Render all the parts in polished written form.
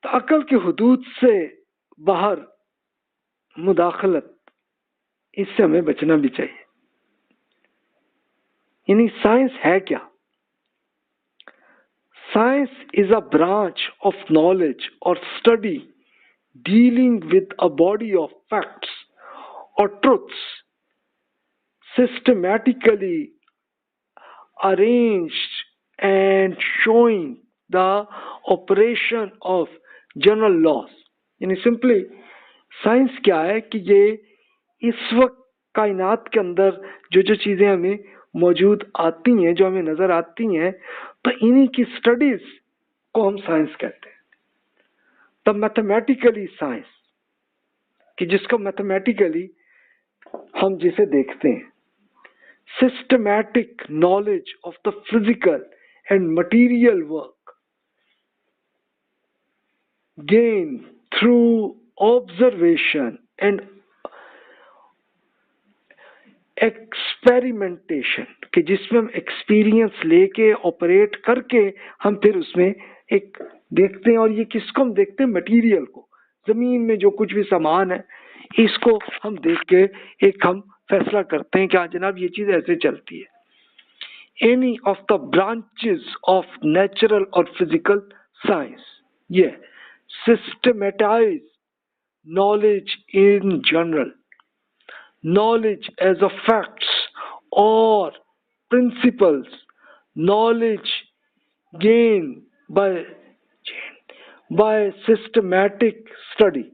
तो अकल की हुदूद से बाहर मुदाखलत, इससे हमें बचना भी चाहिए। यानी साइंस है क्या? Science is a branch of knowledge और study dealing with a body of facts or truths systematically arranged and showing the operation of general laws। यानी सिंपली साइंस क्या है कि ये इस वक्त कायनात के अंदर जो जो चीजें हमें मौजूद आती हैं, जो हमें नजर आती हैं, तो इन्हीं की स्टडीज को हम साइंस कहते हैं। द मैथमेटिकली साइंस, कि जिसको मैथमेटिकली हम जिसे देखते हैं, systematic knowledge of the physical and material work gain through observation and experimentation, कि जिसमें हम एक्सपीरियंस लेके ऑपरेट करके हम फिर उसमें एक देखते हैं। और ये किसको हम देखते हैं? मटीरियल को, जमीन में जो कुछ भी सामान है इसको हम देख के एक हम फैसला करते हैं कि हाँ जनाब ये चीज ऐसे चलती है। Any of the branches of natural और फिजिकल साइंस, ये systematise knowledge in general, knowledge as of facts or principles, knowledge gained by systematic study,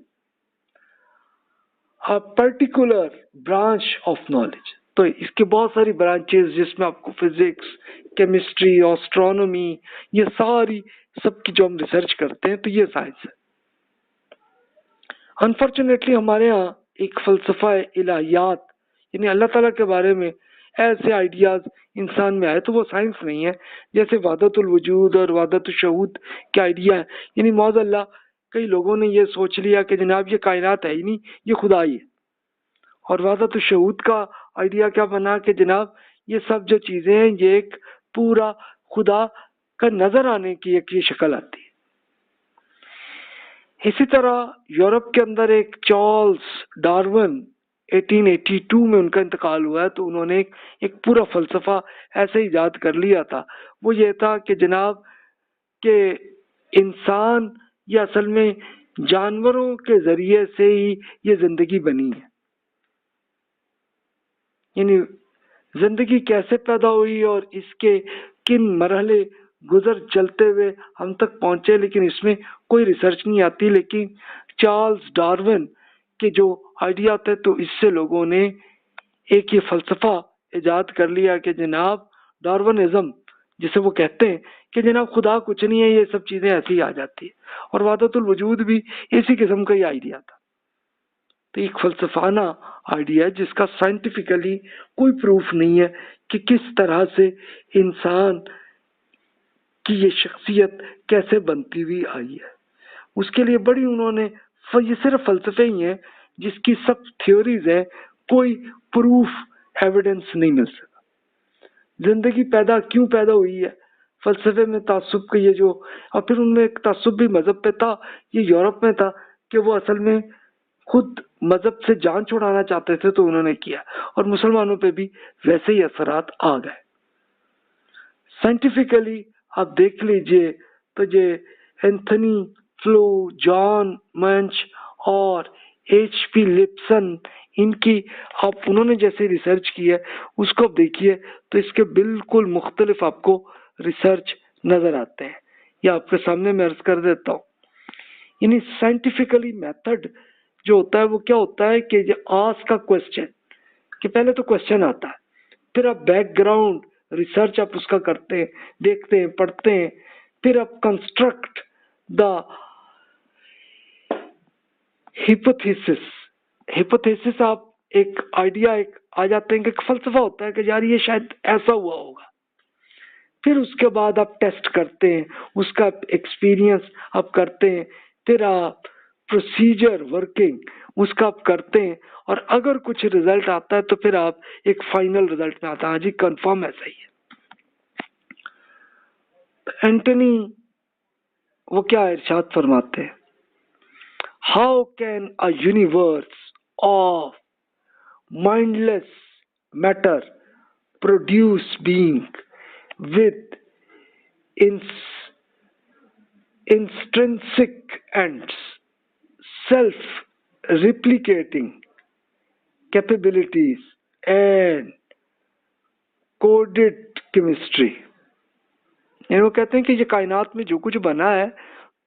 a particular branch of knowledge। तो इसके बहुत सारी ब्रांचेस, जिसमें आपको फिजिक्स, केमिस्ट्री, एस्ट्रोनॉमी, ये सारी सबकी जो हम रिसर्च करते हैं, तो ये साइंस है। अनफॉर्चुनेटली हमारे यहाँ एक फलसफा है इलाहियात, यानी अल्लाह ताला के बारे में ऐसे आइडियाज इंसान में आए, तो वो साइंस नहीं है। जैसे वादतुल वजूद और वादतुल शहूद के आइडिया है, यानी मौज़ल्लाह कई लोगों ने ये सोच लिया कि जनाब ये कायनात है ही नहीं, ये खुदा ही है। और वादतुल शहूद का आइडिया क्या बना कि जनाब ये सब जो चीजें हैं ये एक पूरा खुदा का नजर आने की एक ये शक्ल आती है। इसी तरह यूरोप के अंदर एक चार्ल्स डार्विन 1882 में उनका इंतकाल हुआ है, तो उन्होंने एक पूरा फलसफा ऐसे ईजाद कर लिया था। वो ये था कि जनाब के इंसान ये असल में जानवरों के जरिए से ही ये जिंदगी बनी है। यानी जिंदगी कैसे पैदा हुई और इसके किन मरहले गुजर चलते हुए हम तक पहुंचे, लेकिन इसमें कोई रिसर्च नहीं आती। लेकिन चार्ल्स डार्विन के जो आइडिया थे, तो इससे लोगों ने एक ये फलसफा इजाद कर लिया कि जनाब डार्विनिज्म, जिसे वो कहते हैं कि जनाब खुदा कुछ नहीं है, ये सब चीजें ऐसी आ जाती है। और वादतुल वजूद भी इसी किस्म का ही आइडिया था। तो एक फलसफाना आइडिया है जिसका साइंटिफिकली कोई प्रूफ नहीं है कि किस तरह से इंसान कि ये शख्सियत कैसे बनती हुई आई है। उसके लिए बड़ी उन्होंने, ये सिर्फ फलसफे ही हैं जिसकी सब थ्योरीज है, कोई प्रूफ एविडेंस नहीं मिल सका। जिंदगी क्यों पैदा हुई है, फलसफे में तासुब का ये जो, और फिर उनमें एक तासुब भी मजहब पे था, ये यूरोप में था कि वो असल में खुद मजहब से जान छुड़ाना चाहते थे, तो उन्होंने किया। और मुसलमानों पे भी वैसे ही असरात आ गए। साइंटिफिकली आप देख लीजिए तो ये एंथनी फ्लो, जॉन मंच और HP लिप्सन, इनकी आप उन्होंने जैसे रिसर्च की है उसको आप देखिए तो इसके बिल्कुल मुख्तलिफ आपको रिसर्च नजर आते हैं। या आपके सामने मैं अर्ज कर देता हूँ। यानी साइंटिफिकली मेथड जो होता है वो क्या होता है कि ये आस्क का क्वेश्चन, कि पहले तो क्वेश्चन आता है, फिर आप बैकग्राउंड रिसर्च आप उसका करते हैं, देखते हैं, पढ़ते हैं, फिर आप कंस्ट्रक्ट द हिपोथेसिस आप एक आइडिया एक आ जाते हैं कि एक फलसफा होता है कि यार ये शायद ऐसा हुआ होगा। फिर उसके बाद आप टेस्ट करते हैं, उसका एक्सपीरियंस आप करते हैं, फिर आप प्रोसीजर वर्किंग उसका आप करते हैं, और अगर कुछ रिजल्ट आता है तो फिर आप एक फाइनल रिजल्ट में आता है, हाँ जी कंफर्म ऐसा ही है। एंटनी वो क्या इरशाद फरमाते हैं how can a universe of mindless matter produce being with ins- intrinsic and self-replicating capabilities and coded chemistry. यानी वो कहते हैं कि ये कायनात में जो कुछ बना है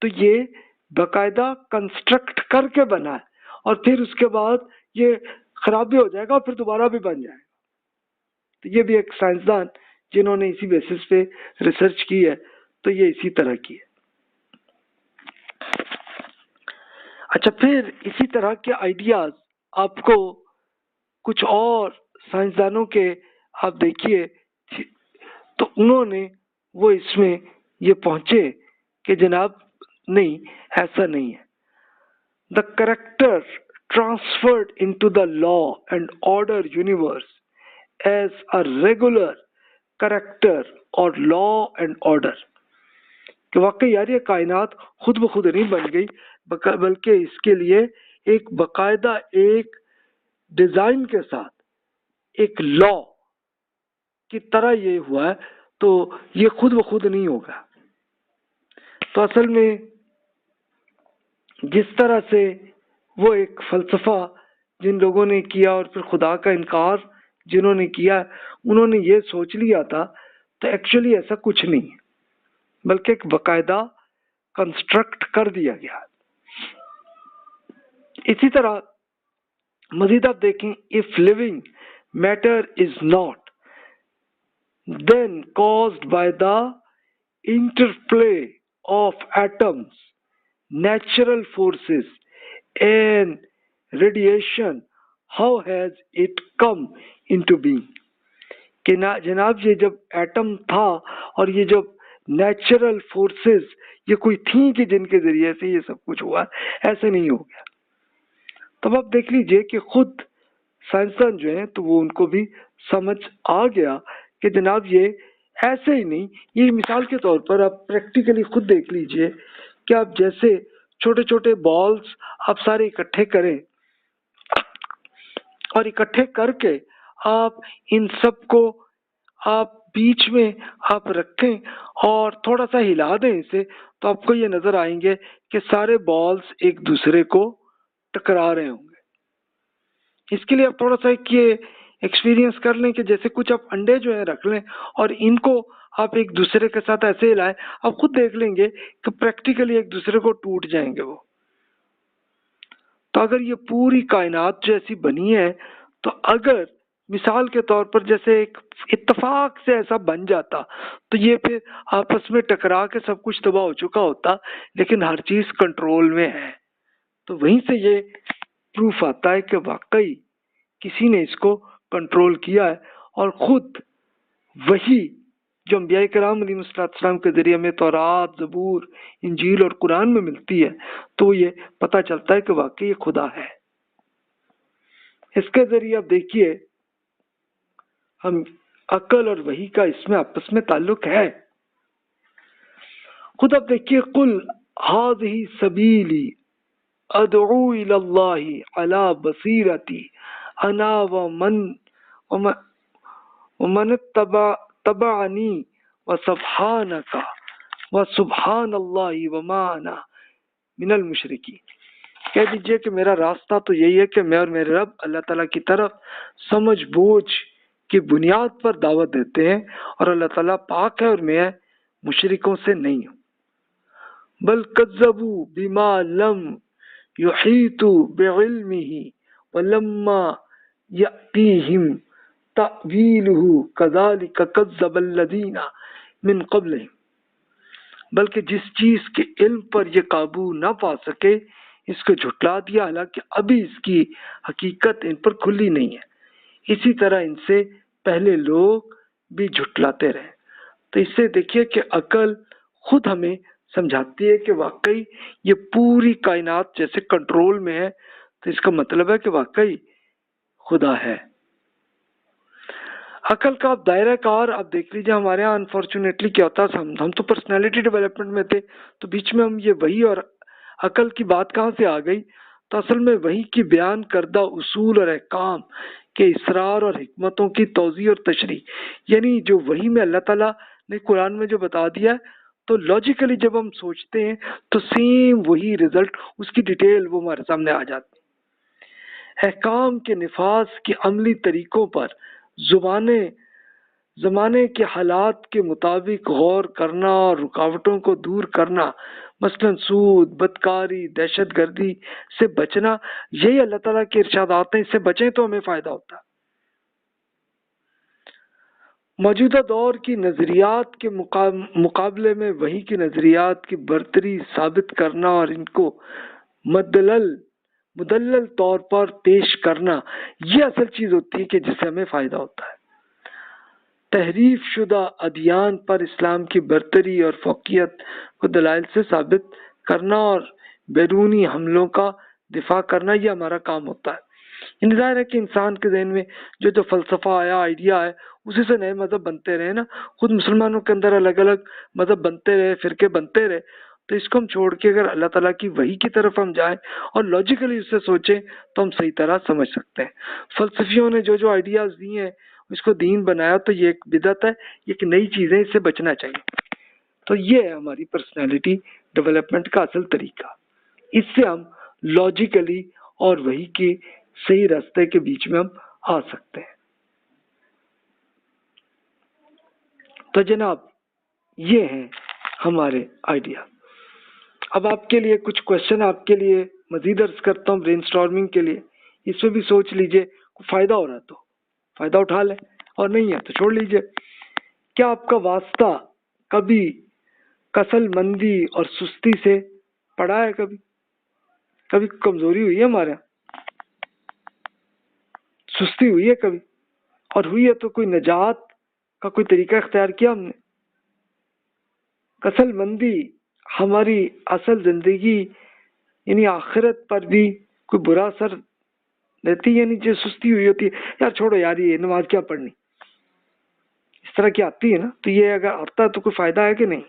तो ये बाकायदा कंस्ट्रक्ट करके बना है और फिर उसके बाद ये खराब भी हो जाएगा और फिर दोबारा भी बन जाएगा। तो ये भी एक साइंसदान जिन्होंने इसी बेसिस पे रिसर्च की है तो ये इसी तरह की है। अच्छा, फिर इसी तरह के आइडियाज आपको कुछ और साइंसदानों के आप देखिए तो उन्होंने वो इसमें ये पहुंचे कि जनाब नहीं, ऐसा नहीं है। The character transferred into the law and order universe as a regular character और लॉ एंड ऑर्डर, कि वाकई यार ये कायनात खुद ब खुद नहीं बन गई बल्कि इसके लिए एक बाकायदा एक डिजाइन के साथ एक लॉ की तरह ये हुआ है, तो ये खुद ब खुद नहीं होगा। तो असल में जिस तरह से वो एक फलसफा जिन लोगों ने किया और फिर खुदा का इनकार जिन्होंने किया, उन्होंने ये सोच लिया था, तो एक्चुअली ऐसा कुछ नहीं है बल्कि एक बाकायदा कंस्ट्रक्ट कर दिया गया। इसी तरह मजीद आप देखें, if living matter is not then caused by the interplay of atoms, natural forces and radiation, how has it come into being? कि ना जनाब ये जब एटम था और ये जब नेचुरल फोर्सेस ये कोई थी कि जिनके जरिए से ये सब कुछ हुआ, ऐसे नहीं हो गया। तब आप देख लीजिए कि खुद साइंसदान जो हैं तो वो उनको भी समझ आ गया कि जनाब ये ऐसे ही नहीं। ये मिसाल के तौर पर आप प्रैक्टिकली खुद देख लीजिए कि आप जैसे छोटे छोटे बॉल्स आप सारे इकट्ठे करें और इकट्ठे करके आप इन सब को आप बीच में आप रखें और थोड़ा सा हिला दें इसे, तो आपको ये नजर आएंगे कि सारे बॉल्स एक दूसरे को टकरा रहे होंगे। इसके लिए आप थोड़ा सा ये एक्सपीरियंस कर लें कि जैसे कुछ आप अंडे जो है रख लें और इनको आप एक दूसरे के साथ ऐसे हिलाएं, आप खुद देख लेंगे कि प्रैक्टिकली एक दूसरे को टूट जाएंगे वो। तो अगर ये पूरी कायनात जैसी बनी है, तो अगर मिसाल के तौर पर जैसे एक इत्तेफाक से ऐसा बन जाता तो ये फिर आपस में टकरा के सब कुछ तबाह हो चुका होता, लेकिन हर चीज कंट्रोल में है। तो वहीं से ये प्रूफ आता है कि वाकई किसी ने इसको कंट्रोल किया है और खुद वही जो अंबिया कराम अलैहिस्सलाम के जरिए में तौरात, ज़बूर, इंजील और कुरान में मिलती है, तो ये पता चलता है कि वाकई ये खुदा है। इसके जरिए आप देखिए हम अकल और वही का इसमें आपस में ताल्लुक है। खुद आप देखिए, कुल हाज़िही सबीली अदऊ इलल्लाहि अला बसीरती अना व मन तबानी व सुब्हानका व सुब्हानल्लाहि व मा अना मिनल मुशरिकी। कह दीजिए कि मेरा रास्ता तो यही है कि मैं और मेरे रब अल्लाह ताला की तरफ समझ बूझ की बुनियाद पर दावत देते हैं और अल्लाह ताला पाक है और मैं मुशरिकों से नहीं हूँ। बल कज़्ज़बू बिमा लम युहीतु बिइल्मिही वलम्मा यअतीहिम तअवीलुहु कज़ालिका कज़्ज़बल्लज़ीना मिन क़ब्लिहिम, बल्कि जिस चीज के इल्म पर ये काबू न पा सके इसको झुटला दिया, हालांकि अभी इसकी हकीकत इन पर खुली नहीं है। इसी तरह इनसे पहले लोग भी झुटलाते रहे। तो इससे देखिए कि अकल खुद हमें समझाती है कि वाकई ये पूरी कायनात जैसे कंट्रोल में है, तो इसका मतलब है कि वाकई खुदा है। अकल का आप दायरा कार आप देख लीजिए, हमारे यहाँ अनफॉर्चुनेटली क्या होता है, हम तो पर्सनैलिटी डेवलपमेंट में थे, तो बीच में हम ये वही और عقل کی بات کہاں سے آ گئی؟ تو اصل میں وحی کی بیان کردہ اصول اور احکام کے اسرار اور حکمتوں کی توضیح اور تشریح، یعنی جو وحی میں اللہ تعالیٰ نے قرآن میں جو بتا دیا ہے، تو لاجیکلی جب ہم سوچتے ہیں تو سیم وہی رزلٹ، اس کی ڈیٹیل وہ ہمارے سامنے آ جاتی ہے۔ احکام کے نفاذ کے عملی طریقوں پر زمانے کے حالات کے مطابق غور کرنا اور رکاوٹوں کو دور کرنا، مثلا سود، بدکاری، دہشت گردی سے بچنا، یہی اللہ تعالیٰ کے ارشادات ہیں، اس سے بچیں تو ہمیں فائدہ ہوتا ہے۔ موجودہ دور کی نظریات کے مقابلے میں وحی کی نظریات کی برتری ثابت کرنا اور ان کو مدلل طور پر پیش کرنا، یہ اصل چیز ہوتی ہے کہ جس سے ہمیں فائدہ ہوتا ہے۔ تحریف شدہ ادیان پر اسلام کی برتری اور فوقیت کو دلائل سے ثابت کرنا اور بیرونی حملوں کا دفاع کرنا، یہ ہمارا کام ہوتا ہے۔ یعنی ظاہر ہے کہ انسان کے ذہن میں جو فلسفہ آیا، آئیڈیا ہے، اسی سے نئے مذہب بنتے رہے نا، خود مسلمانوں کے اندر الگ الگ مذہب بنتے رہے، فرقے بنتے رہے، تو اس کو ہم چھوڑ کے اگر اللہ تعالیٰ کی وحی کی طرف ہم جائیں اور لاجیکلی اس سے سوچیں تو ہم صحیح طرح سمجھ سکتے ہیں۔ فلسفیوں نے جو آئیڈیاز دیے ہیں اس کو دین بنایا، تو یہ ایک بدعت ہے، یہ ایک نئی چیز ہے، اس سے بچنا چاہیے۔ تو یہ ہے ہماری پرسنالٹی ڈیولپمنٹ کا اصل طریقہ، اس سے ہم لاجیکلی اور وحی کے صحیح راستے کے بیچ میں ہم آ سکتے ہیں۔ تو جناب یہ ہیں ہمارے آئیڈیا۔ اب آپ کے لیے کچھ کوشچن آپ کے لیے مزید عرض کرتا ہوں برین سٹارمنگ کے لیے، اس میں بھی سوچ لیجئے، کوئی فائدہ ہو رہا ہے تو فائدہ اٹھا لیں، اور نہیں ہے تو چھوڑ لیجئے۔ کیا آپ کا واسطہ کبھی کسل مندی اور سستی سے پڑا ہے؟ کبھی کمزوری ہوئی ہے ہمارے یہاں؟ سستی ہوئی ہے کبھی؟ اور ہوئی ہے تو کوئی نجات کا کوئی طریقہ اختیار کیا ہم نے؟ کسل مندی ہماری اصل زندگی یعنی آخرت پر بھی کوئی برا اثر دیتی ہے؟ یعنی جو سستی ہوئی ہوتی ہے، یار چھوڑو یار، یہ نماز کیا پڑھنی، اس طرح کی آتی ہے نا، تو یہ اگر آتا ہے تو کوئی فائدہ ہے کہ نہیں؟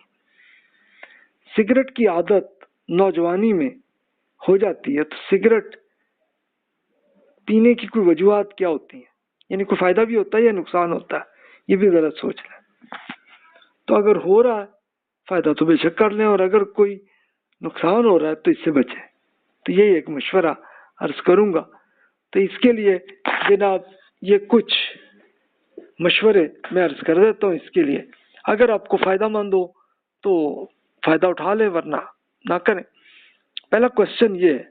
سگریٹ کی عادت نوجوانی میں ہو جاتی ہے، تو سگریٹ پینے کی کوئی وجوہات کیا ہوتی ہیں؟ یعنی کوئی فائدہ بھی ہوتا ہے یا نقصان ہوتا ہے؟ یہ بھی ذرا سوچ لیں۔ تو اگر ہو رہا ہے فائدہ تو بے شک کر لیں، اور اگر کوئی نقصان ہو رہا ہے تو اس سے بچیں۔ تو یہی ایک مشورہ عرض کروں گا۔ تو اس کے لیے جناب یہ کچھ مشورے میں عرض کر دیتا ہوں۔ اس کے لیے اگر آپ کو فائدہ مند ہو تو فائدہ اٹھا لیں، ورنہ نہ کریں۔ پہلا کوشچن یہ ہے